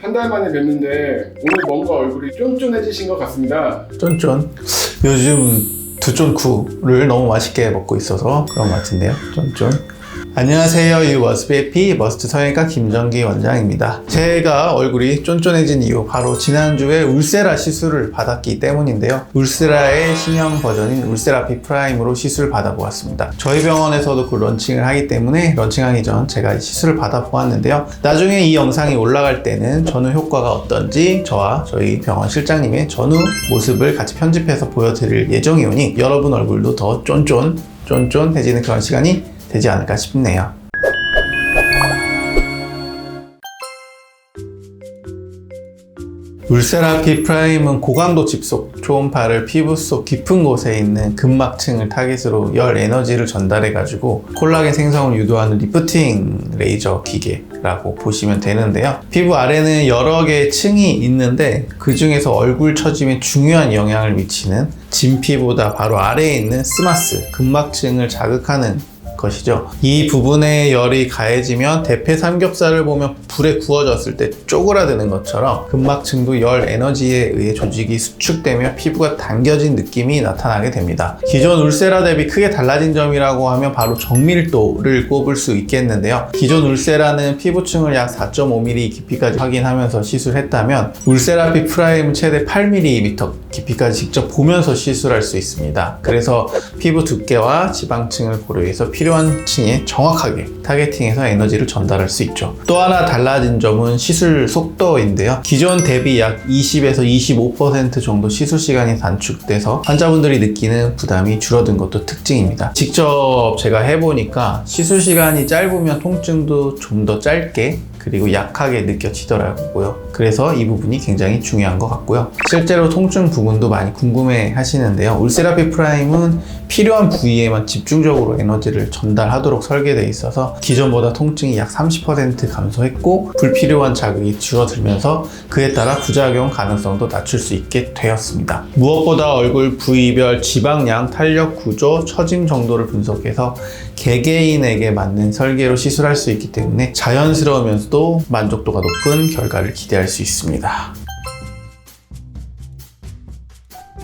한 달 만에 뵀는데 오늘 뭔가 얼굴이 쫀쫀해지신 것 같습니다. 쫀쫀. 요즘 두쫀쿠를 너무 맛있게 먹고 있어서 그런 것 같은데요. 쫀쫀. 안녕하세요. 이 머스비에피 머스트 성형외과 김정기 원장입니다. 제가 얼굴이 쫀쫀해진 이유 바로 지난주에 울세라 시술을 받았기 때문인데요. 울세라의 신형 버전인 울세라피 프라임으로 시술을 받아보았습니다. 저희 병원에서도 그 런칭을 하기 때문에 런칭하기 전 제가 시술을 받아보았는데요. 나중에 이 영상이 올라갈 때는 전후 효과가 어떤지 저와 저희 병원 실장님의 전후 모습을 같이 편집해서 보여드릴 예정이오니 여러분 얼굴도 더 쫀쫀해지는 그런 시간이 되지 않을까 싶네요. 울세라피 프라임은 고강도 집속 초음파를 피부 속 깊은 곳에 있는 근막층을 타깃으로 열 에너지를 전달해가지고 콜라겐 생성을 유도하는 리프팅 레이저 기계라고 보시면 되는데요. 피부 아래는 여러 개의 층이 있는데 그 중에서 얼굴 처짐에 중요한 영향을 미치는 진피보다 바로 아래에 있는 스마스, 근막층을 자극하는 것이죠. 이 부분에 열이 가해지면 대패 삼겹살을 보면 불에 구워졌을 때 쪼그라드는 것처럼 근막층도 열 에너지에 의해 조직이 수축되며 피부가 당겨진 느낌이 나타나게 됩니다. 기존 울세라 대비 크게 달라진 점이라고 하면 바로 정밀도를 꼽을 수 있겠는데요. 기존 울세라는 피부층을 약 4.5mm 깊이까지 확인하면서 시술했다면 울세라피 프라임은 최대 8mm 깊이까지 직접 보면서 시술할 수 있습니다. 그래서 피부 두께와 지방층을 고려해서 필요한 층에 정확하게 타겟팅해서 에너지를 전달할 수 있죠. 또 하나 달라진 점은 시술 속도인데요. 기존 대비 약 20에서 25% 정도 시술 시간이 단축돼서 환자분들이 느끼는 부담이 줄어든 것도 특징입니다. 직접 제가 해보니까 시술 시간이 짧으면 통증도 좀 더 짧게 그리고 약하게 느껴지더라고요. 그래서 이 부분이 굉장히 중요한 것 같고요. 실제로 통증 부분도 많이 궁금해 하시는데요. 울세라피 프라임은 필요한 부위에만 집중적으로 에너지를 전달하도록 설계되어 있어서 기존보다 통증이 약 30% 감소했고 불필요한 자극이 줄어들면서 그에 따라 부작용 가능성도 낮출 수 있게 되었습니다. 무엇보다 얼굴 부위별 지방량, 탄력 구조, 처짐 정도를 분석해서 개개인에게 맞는 설계로 시술할 수 있기 때문에 자연스러우면서도 만족도가 높은 결과를 기대할 수 있습니다.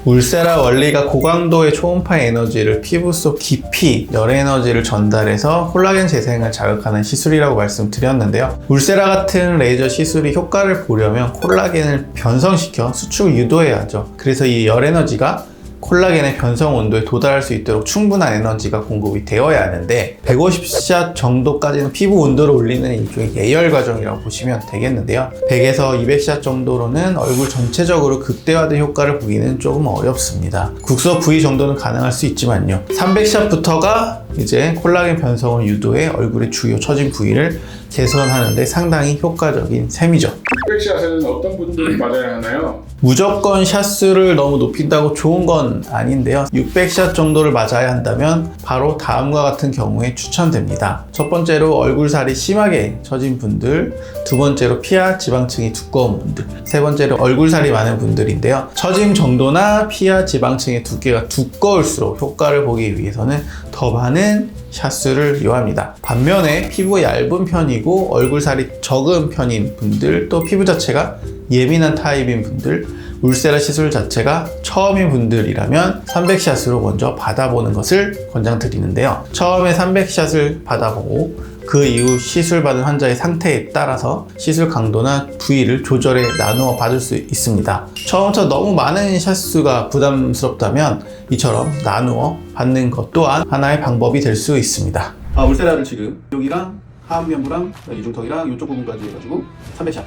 울세라 원리가 고강도의 초음파 에너지를 피부 속 깊이 열 에너지를 전달해서 콜라겐 재생을 자극하는 시술이라고 말씀드렸는데요. 울세라 같은 레이저 시술이 효과를 보려면 콜라겐을 변성시켜 수축을 유도해야 하죠. 그래서 이 열 에너지가 콜라겐의 변성 온도에 도달할 수 있도록 충분한 에너지가 공급이 되어야 하는데 150샷 정도까지는 피부 온도를 올리는 일종의 예열 과정이라고 보시면 되겠는데요. 100에서 200샷 정도로는 얼굴 전체적으로 극대화된 효과를 보기는 조금 어렵습니다. 국소 부위 정도는 가능할 수 있지만요. 300샷부터가 이제 콜라겐 변성을 유도해 얼굴의 주요 처진 부위를 개선하는 데 상당히 효과적인 셈이죠. 600샷에는 어떤 분들이 맞아야 하나요? 무조건 샷수를 너무 높인다고 좋은 건 아닌데요. 600샷 정도를 맞아야 한다면 바로 다음과 같은 경우에 추천됩니다. 첫 번째로 얼굴살이 심하게 처진 분들, 두 번째로 피하 지방층이 두꺼운 분들, 세 번째로 얼굴살이 많은 분들인데요. 처짐 정도나 피하 지방층의 두께가 두꺼울수록 효과를 보기 위해서는 더 많은 샷수를 요합니다. 반면에 피부가 얇은 편이고 얼굴살이 적은 편인 분들, 또 피부 자체가 예민한 타입인 분들, 울세라 시술 자체가 처음인 분들이라면 300샷으로 먼저 받아보는 것을 권장드리는데요. 처음에 300샷을 받아보고 그 이후 시술 받은 환자의 상태에 따라서 시술 강도나 부위를 조절해 나누어 받을 수 있습니다. 처음부터 너무 많은 샷수가 부담스럽다면 이처럼 나누어 받는 것 또한 하나의 방법이 될 수 있습니다. 울세라를 지금 여기랑 하안면부랑 이중턱이랑 이쪽 부분까지 해가지고 300샷,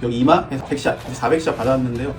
여기 이마에서 100샷, 400샷 받았는데요.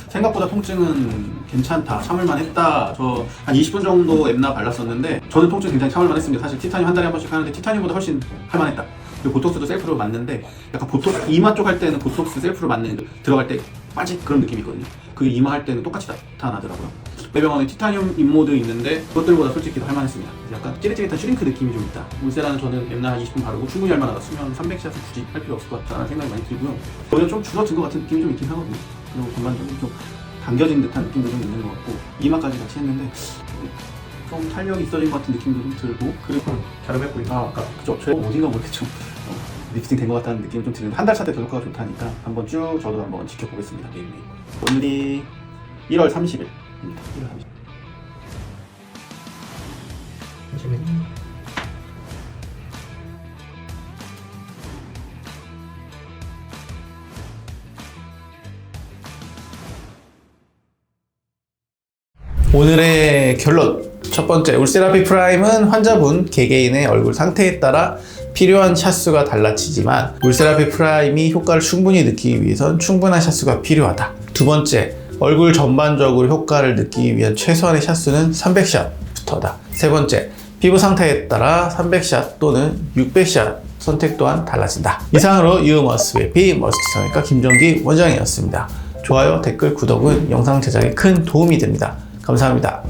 생각보다 통증은 괜찮다, 참을만 했다. 저 한 20분 정도 엠나 발랐었는데 저는 통증 굉장히 참을만 했습니다. 사실 티타늄 한 달에 한 번씩 하는데 티타늄보다 훨씬 할만했다. 그리고 보톡스도 셀프로 맞는데 약간 이마 쪽 할 때는 보톡스 셀프로 맞는 들어갈 때 빠짓 그런 느낌이 있거든요. 그게 이마 할 때는 똑같이 나타나더라고요. 매병원에 티타늄 인모드 있는데 그것들보다 솔직히 더 할만했습니다. 약간 찌릿찌릿한 슈링크 느낌이 좀 있다. 울세라는 저는 엠나 한 20분 바르고 충분히 할만하다. 수면 300샷은 굳이 할 필요 없을 것 같다는 생각이 많이 들고요. 오히려 좀 줄어든 것 같은 느낌이 좀 있긴 하거든요. 그리고 전반적으로 좀 당겨진 듯한 느낌도 좀 있는 것 같고 이마까지 같이 했는데 좀 탄력이 있어진 것 같은 느낌도 좀 들고, 그리고 갸름해 보이다. 아까 그죠? 저 어딘가 모르겠죠. 리프팅 된 것 같다는 느낌이 좀 드는데 한 달 차 때 더 효과가 좋다니까 한번 쭉 저도 한번 지켜보겠습니다. 매일매일. 오늘이 1월 30일입니다. 1월 30일. 오늘의 결론. 첫 번째, 울세라피 프라임은 환자분 개개인의 얼굴 상태에 따라 필요한 샷수가 달라지지만 울세라피 프라임이 효과를 충분히 느끼기 위해선 충분한 샷수가 필요하다. 두 번째, 얼굴 전반적으로 효과를 느끼기 위한 최소한의 샷수는 300샷부터다. 세 번째, 피부 상태에 따라 300샷 또는 600샷 선택 또한 달라진다. 이상으로 유머스 웨피 머스트 성형외과 김종기 원장이었습니다. 좋아요, 댓글, 구독은 영상 제작에 큰 도움이 됩니다. 감사합니다.